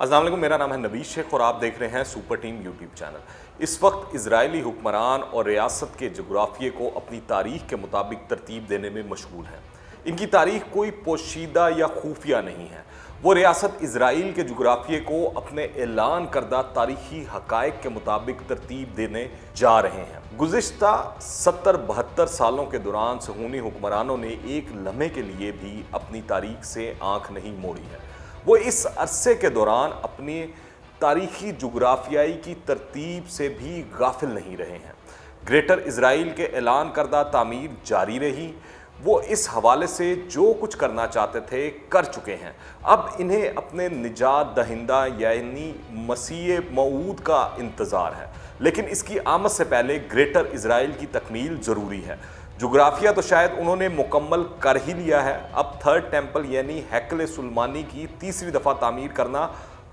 السلام علیکم، میرا نام ہے نبی شیخ اور آپ دیکھ رہے ہیں سپر ٹیم یوٹیوب چینل۔ اس وقت اسرائیلی حکمران اور ریاست کے جغرافیے کو اپنی تاریخ کے مطابق ترتیب دینے میں مشغول ہیں۔ ان کی تاریخ کوئی پوشیدہ یا خفیہ نہیں ہے۔ وہ ریاست اسرائیل کے جغرافیے کو اپنے اعلان کردہ تاریخی حقائق کے مطابق ترتیب دینے جا رہے ہیں۔ گزشتہ 70-72 سالوں کے دوران صہیونی حکمرانوں نے ایک لمحے کے لیے بھی اپنی تاریخ سے آنکھ نہیں موڑی ہے۔ وہ اس عرصے کے دوران اپنی تاریخی جغرافیائی کی ترتیب سے بھی غافل نہیں رہے ہیں۔ گریٹر اسرائیل کے اعلان کردہ تعمیر جاری رہی۔ وہ اس حوالے سے جو کچھ کرنا چاہتے تھے کر چکے ہیں۔ اب انہیں اپنے نجات دہندہ یعنی مسیح موعود کا انتظار ہے، لیکن اس کی آمد سے پہلے گریٹر اسرائیل کی تکمیل ضروری ہے۔ جغرافیہ تو شاید انہوں نے مکمل کر ہی لیا ہے، اب تھرڈ ٹیمپل یعنی ہیکل سلیمانی کی تیسری دفعہ تعمیر کرنا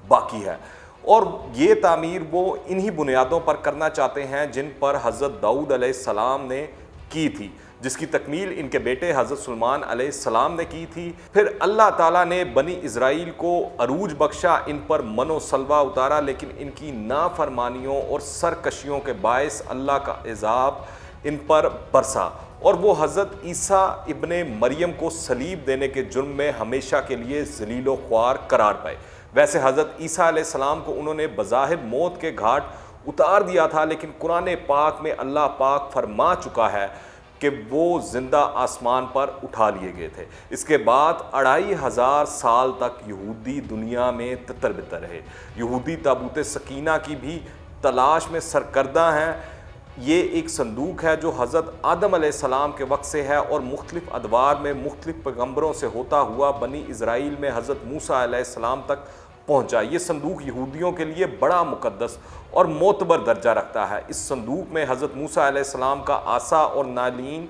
باقی ہے، اور یہ تعمیر وہ انہی بنیادوں پر کرنا چاہتے ہیں جن پر حضرت داؤد علیہ السلام نے کی تھی، جس کی تکمیل ان کے بیٹے حضرت سلیمان علیہ السلام نے کی تھی۔ پھر اللہ تعالیٰ نے بنی اسرائیل کو عروج بخشا، ان پر من و سلوہ اتارا، لیکن ان کی نافرمانیوں اور سرکشیوں کے باعث اللہ کا عذاب ان پر برسا، اور وہ حضرت عیسیٰ ابن مریم کو صلیب دینے کے جرم میں ہمیشہ کے لیے ذلیل و خوار قرار پائے۔ ویسے حضرت عیسیٰ علیہ السلام کو انہوں نے بظاہر موت کے گھاٹ اتار دیا تھا، لیکن قرآن پاک میں اللہ پاک فرما چکا ہے کہ وہ زندہ آسمان پر اٹھا لیے گئے تھے۔ اس کے بعد 2500 سال تک یہودی دنیا میں تتر بتر رہے۔ یہودی تابوت سکینہ کی بھی تلاش میں سرگرداں ہیں۔ یہ ایک صندوق ہے جو حضرت آدم علیہ السلام کے وقت سے ہے اور مختلف ادوار میں مختلف پیغمبروں سے ہوتا ہوا بنی اسرائیل میں حضرت موسیٰ علیہ السلام تک پہنچا۔ یہ صندوق یہودیوں کے لیے بڑا مقدس اور معتبر درجہ رکھتا ہے۔ اس صندوق میں حضرت موسیٰ علیہ السلام کا عصا اور نالین،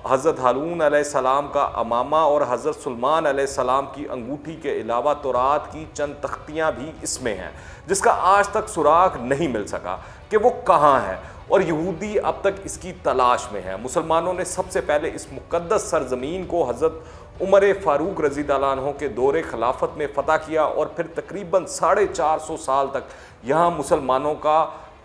حضرت ہارون علیہ السلام کا امامہ اور حضرت سلیمان علیہ السلام کی انگوٹھی کے علاوہ تورات کی چند تختیاں بھی اس میں ہیں، جس کا آج تک سراغ نہیں مل سکا کہ وہ کہاں ہے، اور یہودی اب تک اس کی تلاش میں ہیں۔ مسلمانوں نے سب سے پہلے اس مقدس سرزمین کو حضرت عمر فاروق رضی اللہ عنہ کے دور خلافت میں فتح کیا، اور پھر تقریباً 450 سال تک یہاں مسلمانوں کا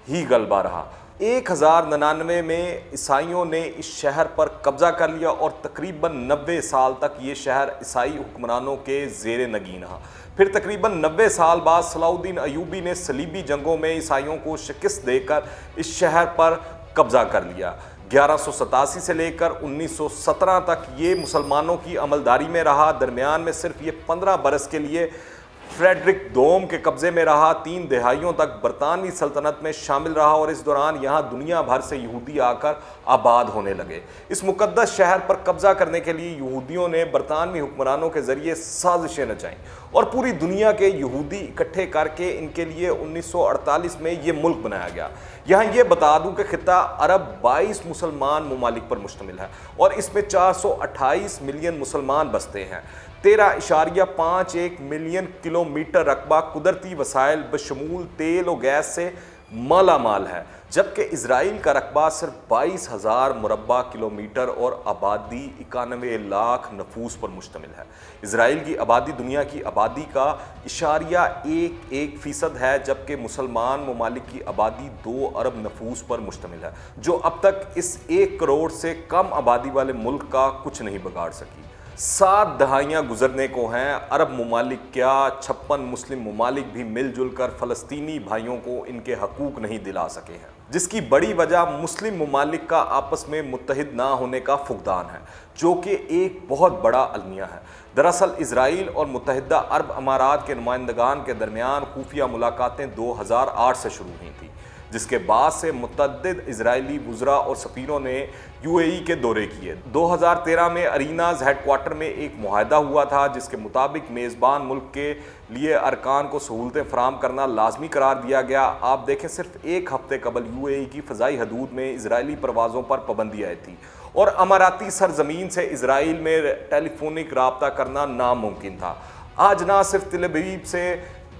ہی غلبہ رہا۔ 1099 میں عیسائیوں نے اس شہر پر قبضہ کر لیا، اور تقریباً 90 سال تک یہ شہر عیسائی حکمرانوں کے زیر نگین رہا۔ پھر تقریباً 90 سال بعد صلاح الدین ایوبی نے صلیبی جنگوں میں عیسائیوں کو شکست دے کر اس شہر پر قبضہ کر لیا۔ 1187 سے لے کر 1917 تک یہ مسلمانوں کی عملداری میں رہا۔ درمیان میں صرف یہ 15 برس کے لیے فریڈرک دوم کے قبضے میں رہا۔ 3 دہائیوں تک برطانوی سلطنت میں شامل رہا، اور اس دوران یہاں دنیا بھر سے یہودی آ کر آباد ہونے لگے۔ اس مقدس شہر پر قبضہ کرنے کے لیے یہودیوں نے برطانوی حکمرانوں کے ذریعے سازشیں رچائیں، اور پوری دنیا کے یہودی اکٹھے کر کے ان کے لیے 1948 میں یہ ملک بنایا گیا۔ یہاں یہ بتا دوں کہ خطہ عرب 22 مسلمان ممالک پر مشتمل ہے، اور اس میں 428 ملین مسلمان بستے ہیں۔ 13.51 ملین کلومیٹر رقبہ قدرتی وسائل بشمول تیل و گیس سے مالا مال ہے، جبکہ اسرائیل کا رقبہ صرف 22,000 مربع کلومیٹر اور آبادی 91 لاکھ نفوس پر مشتمل ہے۔ اسرائیل کی آبادی دنیا کی آبادی کا 0.11% ہے، جبکہ مسلمان ممالک کی آبادی 2 ارب نفوس پر مشتمل ہے، جو اب تک اس 1 کروڑ سے کم آبادی والے ملک کا کچھ نہیں بگاڑ سکی۔ 7 دہائیاں گزرنے کو ہیں، عرب ممالک کیا 56 مسلم ممالک بھی مل جل کر فلسطینی بھائیوں کو ان کے حقوق نہیں دلا سکے ہیں، جس کی بڑی وجہ مسلم ممالک کا آپس میں متحد نہ ہونے کا فقدان ہے، جو کہ ایک بہت بڑا المیہ ہے۔ دراصل اسرائیل اور متحدہ عرب امارات کے نمائندگان کے درمیان خفیہ ملاقاتیں 2008 سے شروع ہوئی تھیں، جس کے بعد سے متعدد اسرائیلی وزراء اور سفیروں نے UAE کے دورے کیے۔ 2013 میں ارینا ہیڈ کوارٹر میں ایک معاہدہ ہوا تھا، جس کے مطابق میزبان ملک کے لیے ارکان کو سہولتیں فراہم کرنا لازمی قرار دیا گیا۔ آپ دیکھیں، صرف 1 ہفتے قبل UAE کی فضائی حدود میں اسرائیلی پروازوں پر پابندی آئی تھی، اور اماراتی سرزمین سے اسرائیل میں ٹیلی فونک رابطہ کرنا ناممکن تھا۔ آج نہ صرف تل ابیب سے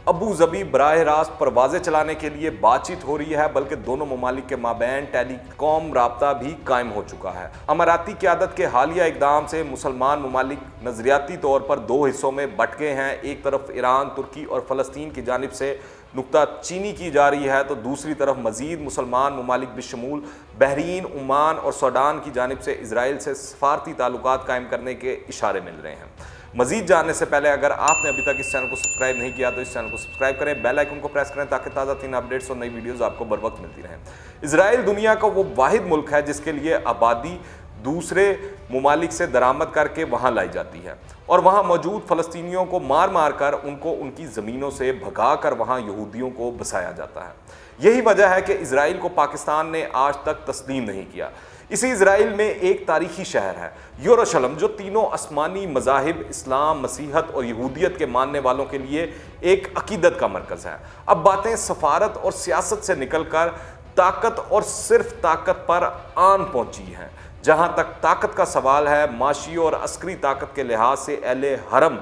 ابو ظبی براہ راست پروازیں چلانے کے لیے بات چیت ہو رہی ہے، بلکہ دونوں ممالک کے مابین ٹیلی کام رابطہ بھی قائم ہو چکا ہے۔ اماراتی قیادت کے حالیہ اقدام سے مسلمان ممالک نظریاتی طور پر دو حصوں میں بٹ گئے ہیں۔ ایک طرف ایران، ترکی اور فلسطین کی جانب سے نکتہ چینی کی جا رہی ہے، تو دوسری طرف مزید مسلمان ممالک بشمول بحرین، عمان اور سوڈان کی جانب سے اسرائیل سے سفارتی تعلقات قائم کرنے کے اشارے مل رہے ہیں۔ مزید جاننے سے پہلے اگر آپ نے ابھی تک اس چینل کو سبسکرائب نہیں کیا تو اس چینل کو سبسکرائب کریں، بیل آئیکن کو پریس کریں تاکہ تازہ ترین اپڈیٹس اور نئی ویڈیوز آپ کو بر وقت ملتی رہیں۔ اسرائیل دنیا کا وہ واحد ملک ہے جس کے لیے آبادی دوسرے ممالک سے درآمد کر کے وہاں لائی جاتی ہے، اور وہاں موجود فلسطینیوں کو مار مار کر ان کو ان کی زمینوں سے بھگا کر وہاں یہودیوں کو بسایا جاتا ہے۔ یہی وجہ ہے کہ اسرائیل کو پاکستان نے آج تک تسلیم نہیں کیا۔ اسی اسرائیل میں ایک تاریخی شہر ہے یروشلم، جو تینوں آسمانی مذاہب اسلام، مسیحیت اور یہودیت کے ماننے والوں کے لیے ایک عقیدت کا مرکز ہے۔ اب باتیں سفارت اور سیاست سے نکل کر طاقت اور صرف طاقت پر آن پہنچی ہیں۔ جہاں تک طاقت کا سوال ہے، معاشی اور عسکری طاقت کے لحاظ سے اہل حرم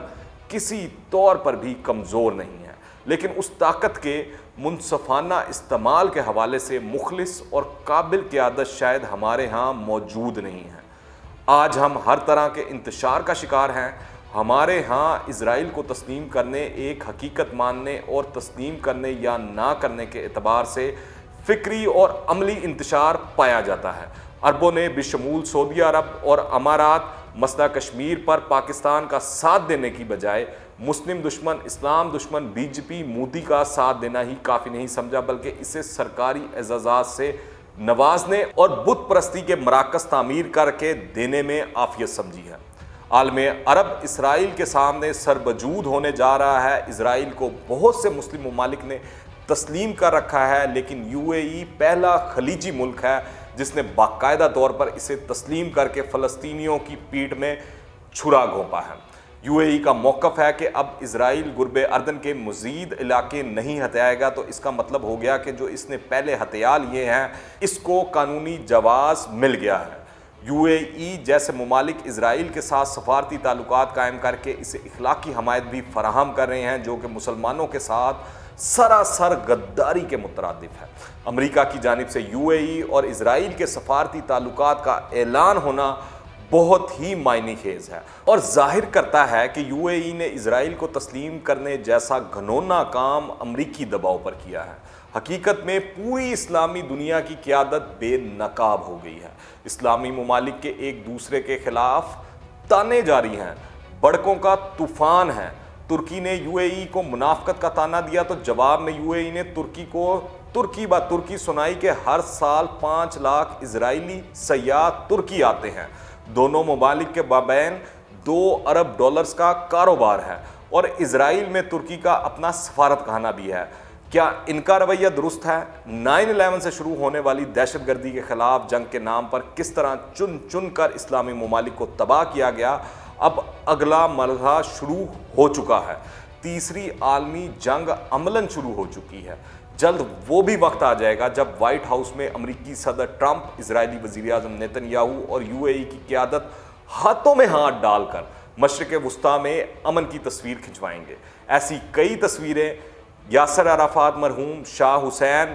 کسی طور پر بھی کمزور نہیں ہے، لیکن اس طاقت کے منصفانہ استعمال کے حوالے سے مخلص اور قابل قیادت شاید ہمارے ہاں موجود نہیں ہے۔ آج ہم ہر طرح کے انتشار کا شکار ہیں۔ ہمارے ہاں اسرائیل کو تسلیم کرنے، ایک حقیقت ماننے اور تسلیم کرنے یا نہ کرنے کے اعتبار سے فکری اور عملی انتشار پایا جاتا ہے۔ عربوں نے بشمول سعودی عرب اور امارات مسئلہ کشمیر پر پاکستان کا ساتھ دینے کی بجائے مسلم دشمن، اسلام دشمن بی جے پی مودی کا ساتھ دینا ہی کافی نہیں سمجھا، بلکہ اسے سرکاری اعزازات سے نوازنے اور بت پرستی کے مراکز تعمیر کر کے دینے میں عافیت سمجھی ہے۔ عالم عرب اسرائیل کے سامنے سربجود ہونے جا رہا ہے۔ اسرائیل کو بہت سے مسلم ممالک نے تسلیم کر رکھا ہے، لیکن یو اے ای پہلا خلیجی ملک ہے جس نے باقاعدہ طور پر اسے تسلیم کر کے فلسطینیوں کی پیٹھ میں چھرا گھونپا ہے۔ یو اے ای کا موقف ہے کہ اب اسرائیل گرب اردن کے مزید علاقے نہیں ہتھیائے گا، تو اس کا مطلب ہو گیا کہ جو اس نے پہلے ہتھیا لیے ہیں اس کو قانونی جواز مل گیا ہے۔ یو اے ای جیسے ممالک اسرائیل کے ساتھ سفارتی تعلقات قائم کر کے اسے اخلاقی حمایت بھی فراہم کر رہے ہیں، جو کہ مسلمانوں کے ساتھ سراسر غداری کے مترادف ہے۔ امریکہ کی جانب سے یو اے ای اور اسرائیل کے سفارتی تعلقات کا اعلان ہونا بہت ہی معنی خیز ہے، اور ظاہر کرتا ہے کہ یو اے ای نے اسرائیل کو تسلیم کرنے جیسا گھنونا کام امریکی دباؤ پر کیا ہے۔ حقیقت میں پوری اسلامی دنیا کی قیادت بے نقاب ہو گئی ہے۔ اسلامی ممالک کے ایک دوسرے کے خلاف تانے جاری ہیں، بڑکوں کا طوفان ہے۔ ترکی نے یو اے ای کو منافقت کا طعنہ دیا تو جواب میں یو اے ای نے ترکی کو ترکی سنائی کہ ہر سال 5 لاکھ اسرائیلی سیاح ترکی آتے ہیں۔ دونوں ممالک کے مابین 2 ارب ڈالرز کا کاروبار ہے، اور اسرائیل میں ترکی کا اپنا سفارت خانہ بھی ہے۔ کیا ان کا رویہ درست ہے؟ 9/11 سے شروع ہونے والی دہشت گردی کے خلاف جنگ کے نام پر کس طرح چن چن کر اسلامی ممالک کو تباہ کیا گیا، اب اگلا مرحلہ شروع ہو چکا ہے۔ تیسری عالمی جنگ عملاً شروع ہو چکی ہے۔ جلد وہ بھی وقت آ جائے گا جب وائٹ ہاؤس میں امریکی صدر ٹرمپ اسرائیلی وزیر اعظم نیتن یاہو اور یو اے ای کی قیادت ہاتھوں میں ہاتھ ڈال کر مشرق وسطیٰ میں امن کی تصویر کھنچوائیں گے۔ ایسی کئی تصویریں یاسر عرفات مرحوم، شاہ حسین،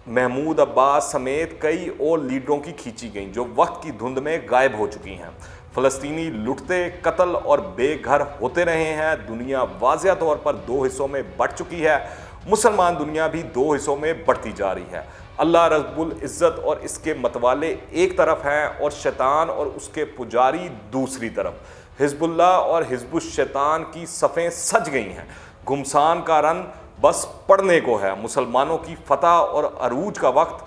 محمود عباس سمیت کئی اور لیڈروں کی کھینچی گئیں جو وقت کی دھند میں غائب ہو چکی ہیں۔ فلسطینی لٹتے، قتل اور بے گھر ہوتے رہے ہیں۔ دنیا واضح طور پر 2 حصوں میں بٹ چکی ہے۔ مسلمان دنیا بھی 2 حصوں میں بڑھتی جا رہی ہے۔ اللہ رب العزت اور اس کے متوالے ایک طرف ہیں، اور شیطان اور اس کے پجاری دوسری طرف۔ حزب اللہ اور حزب الشیطان کی صفیں سج گئی ہیں۔ گھمسان کا رن بس پڑھنے کو ہے۔ مسلمانوں کی فتح اور عروج کا وقت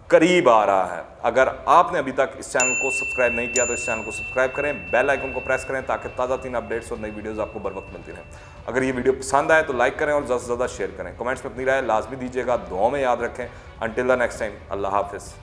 قریب آ رہا ہے۔ اگر آپ نے ابھی تک اس چینل کو سبسکرائب نہیں کیا تو اس چینل کو سبسکرائب کریں، بیل آئیکن کو پریس کریں تاکہ تازہ ترین اپڈیٹس اور نئی ویڈیوز آپ کو بر وقت ملتی رہیں۔ اگر یہ ویڈیو پسند آئے تو لائک کریں اور زیادہ سے زیادہ شیئر کریں۔ کمنٹس میں اپنی رائے لازمی دیجیے گا، دعاؤں میں یاد رکھیں۔ انٹل دی نیکسٹ ٹائم، اللہ حافظ۔